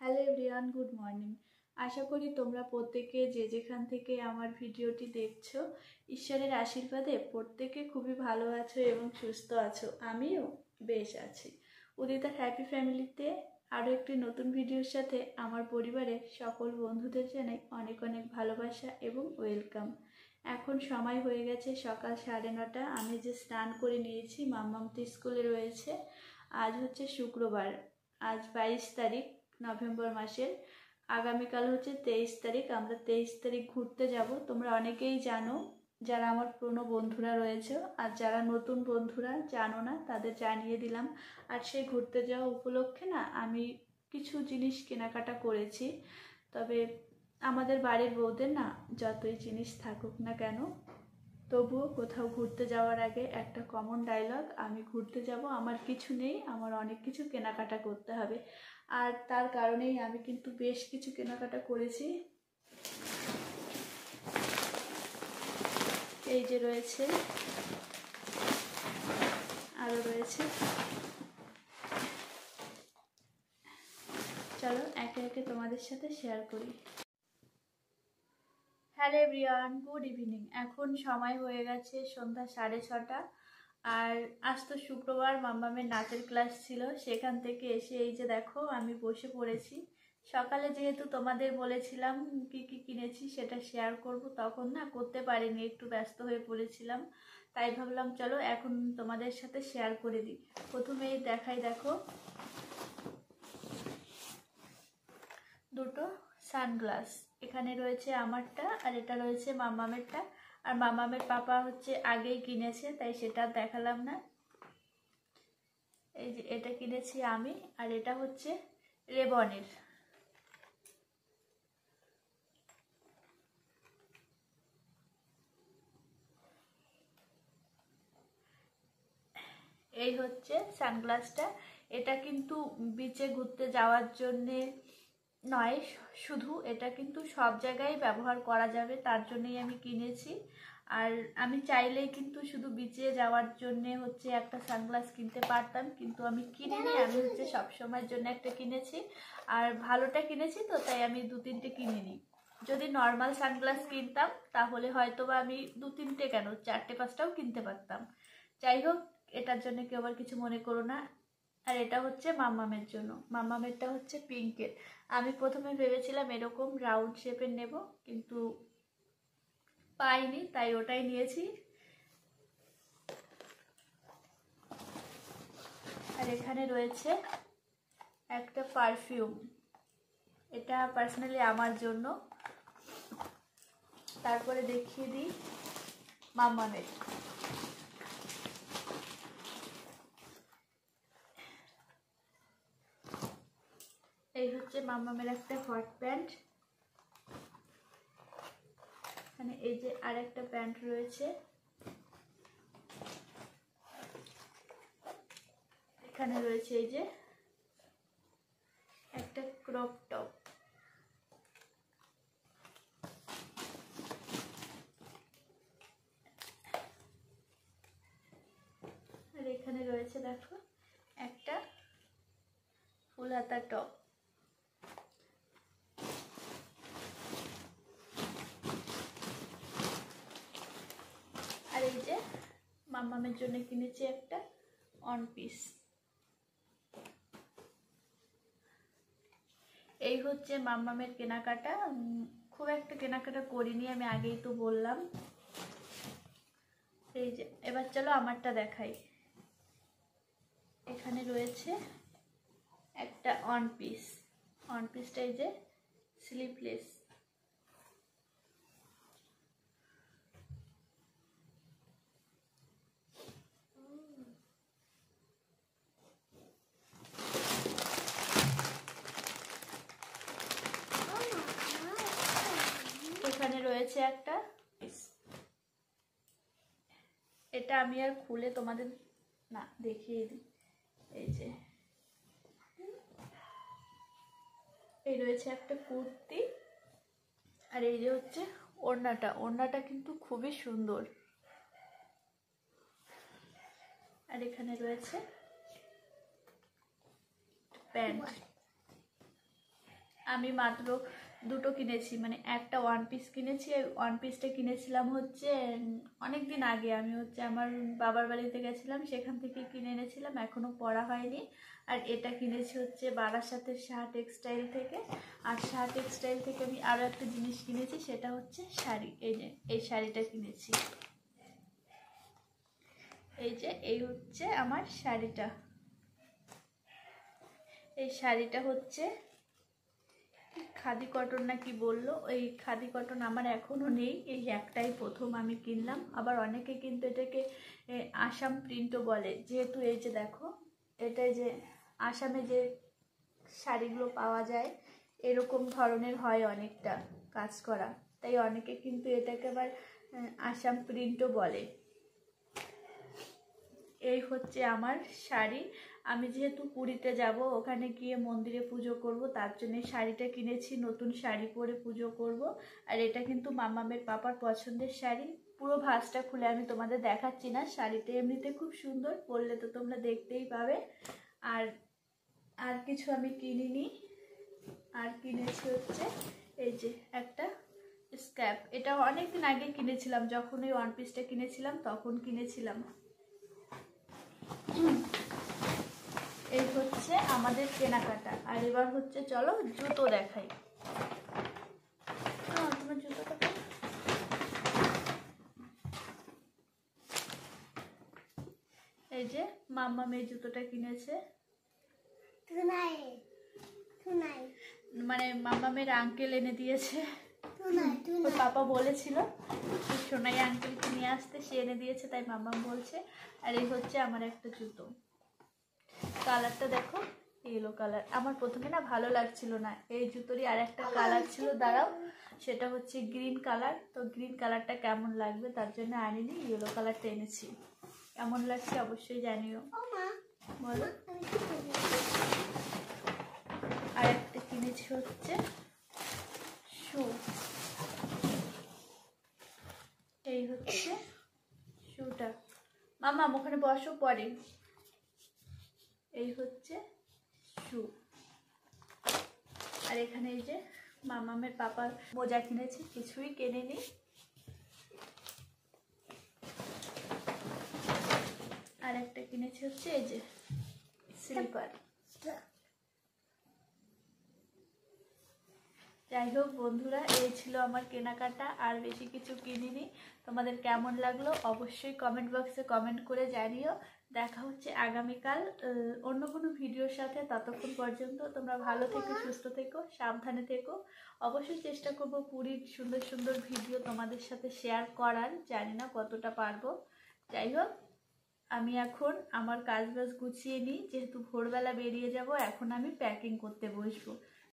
Hello everyone, good morning. আশা করি তোমরা প্রত্যেকে যে যেখান থেকে আমার ভিডিওটি দেখছো ঈশ্বরের আশীর্বাদে প্রত্যেকে খুবই ভালো আছো এবং সুস্থ আছো। আমিও বেশ আছি। উদিতার হ্যাপি ফ্যামিলিতে আরও একটি নতুন ভিডিওর সাথে আমার পরিবারের সকল বন্ধুদের জানাই অনেক অনেক ভালোবাসা এবং ওয়েলকাম। এখন সময় হয়ে গেছে সকাল 9:30। আমি যে স্নান করে নিয়েছি, মাম্মাম তো স্কুলে রয়েছে। আজ হচ্ছে শুক্রবার, আজ 22 তারিখ নভেম্বর মাসের। আগামীকাল হচ্ছে 23 তারিখ। আমরা 23 তারিখ ঘুরতে যাব। তোমরা অনেকেই জানো, যারা আমার পুরনো বন্ধুরা রয়েছে, আর যারা নতুন বন্ধুরা জানো না তাদের জানিয়ে দিলাম। আর সেই ঘুরতে যাওয়া উপলক্ষে না আমি কিছু জিনিস কেনাকাটা করেছি। তবে আমাদের বাড়ির বউদের না যতই জিনিস থাকুক না কেন, তবুও কোথাও ঘুরতে যাওয়ার আগে একটা কমন ডায়লগ, আমি ঘুরতে যাব, আমার কিছু নেই, আমার অনেক কিছু কেনাকাটা করতে হবে। আর তার কারণেই আমি কিন্তু বেশ কিছু কেনাকাটা করেছি। এই যে রয়েছে, আরও রয়েছে। চলো একে একে তোমাদের সাথে শেয়ার করি। Hello everyone, good evening. এখন সময় হয়ে গেছে সন্ধ্যা 6:30। আর আজ তো শুক্রবার, মাম্মামের নাচের ক্লাস ছিল। সেখান থেকে এসে এই যে দেখো আমি বসে পড়েছি। সকালে যেহেতু তোমাদের বলেছিলাম কি কি কিনেছি সেটা শেয়ার করব, তখন না করতে পারিনি, একটু ব্যস্ত হয়ে পড়েছিলাম। তাই ভাবলাম চলো এখন তোমাদের সাথে শেয়ার করে দিই। প্রথমেই দেখাই, দেখো দুটো সানগ্লাস। এখানে রয়েছে আমারটা আর এটা রয়েছে মাম্মামেরটা। আর মাম্মামের পাপা হচ্ছে আগেই কিনেছে, তাই সেটা দেখালাম না। এই যে এটা কিনেছি আমি, আর এটা হচ্ছে রেবনের। এই হচ্ছে সানগ্লাসটা। এটা কিন্তু বিচে ঘুরতে যাওয়ার জন্যে নয়, শুধু এটা কিন্তু সব জায়গায় ব্যবহার করা যাবে, তার জন্যই আমি কিনেছি। আর আমি চাইলেই কিন্তু শুধু বিচে যাওয়ার জন্যে হচ্ছে একটা সানগ্লাস কিনতে পারতাম, কিন্তু আমি কিনিনি। আমি হচ্ছে সবসময়ের জন্য একটা কিনেছি, আর ভালোটা কিনেছি, তো তাই আমি 2-3টে কিনিনি। যদি নর্মাল সানগ্লাস কিনতাম তাহলে হয়তো বা আমি 2-3টে কেন 4টে-5টাও কিনতে পারতাম। যাই হোক, এটার জন্য কেউ আবার কিছু মনে করো না। আর এটা হচ্ছে মাম্মামের জন্য। মাম্মামেরটা হচ্ছে পিঙ্কের। আমি প্রথমে ভেবেছিলাম এরকম রাউন্ড শেপের নেব, কিন্তু পাইনি, তাই ওটাই নিয়েছি। আর এখানে রয়েছে একটা পারফিউম, এটা পার্সোনালি আমার জন্য। তারপরে দেখিয়ে দিই মাম্মামের। এই হচ্ছে মাম্মামের একটা হট প্যান্ট। মানে এই যে আর একটা প্যান্ট রয়েছে। এখানে রয়েছে এই যে একটা ক্রপ টপ। আর এখানে রয়েছে দেখো একটা ফুল হাতা টপ। আর এই যে মাম্মামের জন্য কিনেছি একটা ওয়ান পিস। এই হচ্ছে মাম্মামের কেনাকাটা। খুব একটা কেনাকাটা করিনি, আমি আগেই তো বললাম। এই যে এবার চলো আমারটা দেখাই। এখানে রয়েছে একটা ওয়ান পিস। ওয়ান পিসটা এই যে স্লিভলেস। এখানে রয়েছে একটা পিস। এটা আমি আর খুলে তোমাদের না দেখিয়ে দিই। এই যে এই রয়েছে একটা কুর্তি, আর এই যে হচ্ছে ওড়নাটা। ওড়নাটা কিন্তু খুবই সুন্দর। আর এখানে রয়েছে প্যান্ট। আমি মাত্র দুটো কিনেছি, মানে একটা ওয়ান পিস কিনেছি। ওয়ান পিসটা কিনেছিলাম হচ্ছে অনেক দিন আগে। আমি হচ্ছে আমার বাবার বাড়িতে গেছিলাম, সেখান থেকে কিনে এনেছিলাম, এখনও পরা হয়নি। আর এটা কিনেছি হচ্ছে বারাসাতের শাহ টেক্সটাইল থেকে। আর শাহ টেক্সটাইল থেকে আমি আরও একটা জিনিস কিনেছি, সেটা হচ্ছে শাড়ি। এই যে এই শাড়িটা কিনেছি, এই যে এই হচ্ছে আমার শাড়িটা। এই শাড়িটা হচ্ছে খাদি কটন না কি বললো, ওই খাদি কটন আমার এখনও নেই, এই একটাই প্রথম আমি কিনলাম। আবার অনেকে কিন্তু এটাকে আসাম প্রিন্টও বলে, যেহেতু এই যে দেখো, এটাই যে আসামে যে শাড়িগুলো পাওয়া যায় এরকম ধরনের হয় অনেকটা কাজ করা, তাই অনেকে কিন্তু এটাকে আবার আসাম প্রিন্টও বলে। এই হচ্ছে আমার শাড়ি। আমি যেহেতু পুরীতে যাব, ওখানে গিয়ে মন্দিরে পুজো করব, তার জন্য শাড়িটা কিনেছি, নতুন শাড়ি পরে পুজো করব। আর এটা কিন্তু মামামের পাপার পছন্দের শাড়ি। পুরো ভাঁজটা খুলে আমি তোমাদের দেখাচ্ছি না, শাড়িটা এমনিতে খুব সুন্দর, পরলে তো তোমরা দেখতেই পাবে। আর আর কিছু আমি কিনিনি। আর কিনেছি হচ্ছে এই যে একটা স্ক্যাপ, এটা অনেকদিন আগে কিনেছিলাম, যখন ওই ওয়ান পিসটা কিনেছিলাম তখন কিনেছিলাম। এই হচ্ছে আমাদের কেনাকাটা। আর এবার হচ্ছে চলো জুতো দেখাই। তোমার জুতোটা এই যে মাম্মাম এই জুতোটা কিনেছে, মানে মাম্মামের আঙ্কেল এনে দিয়েছে। ওর পাপা বলেছিল সোনাই আঙ্কেলকে নিয়ে আসতে, সে এনে দিয়েছে, তাই মাম্মাম বলছে। আর এই হচ্ছে আমার একটা জুতো, কালারটা দেখো ইয়েলো কালার। আমার প্রথমে না ভালো লাগছিল না, এই জুতোরই আর একটা কালার ছিল, দাঁড়াও, সেটা হচ্ছে গ্রিন কালার। তো গ্রিন কালারটা কেমন লাগবে তার জন্য আনিনি, ইয়েলো কালারটা এনেছি। কেমন লাগছে অবশ্যই জানিও, বলো। আর একটা কিনেছি হচ্ছে শু, এই হচ্ছে শুটা। মামা ওখানে বসো পরে। এই হচ্ছে শু। আর এখানে এই যে মামামের পাপার মোজা কিনেছি, কিছুই কেনেনি। আর একটা কিনেছি হচ্ছে এই যে স্লিপার। যাই হোক বন্ধুরা, এই ছিল আমার কেনাকাটা, আর বেশি কিছু কিনিনি। তোমাদের কেমন লাগলো অবশ্যই কমেন্ট বক্সে কমেন্ট করে জানিও। দেখা হচ্ছে আগামীকাল অন্য কোনো ভিডিওর সাথে। ততক্ষণ পর্যন্ত তোমরা ভালো থেকো, সুস্থ থেকো, সাবধানে থেকো। অবশ্যই চেষ্টা করবো পুরীর সুন্দর সুন্দর ভিডিও তোমাদের সাথে শেয়ার করার, জানি না কতটা পারবো। যাই হোক, আমি এখন আমার কাজ বাজ গুছিয়ে নিই, যেহেতু ভোরবেলা বেরিয়ে যাব, এখন আমি প্যাকিং করতে বসবো।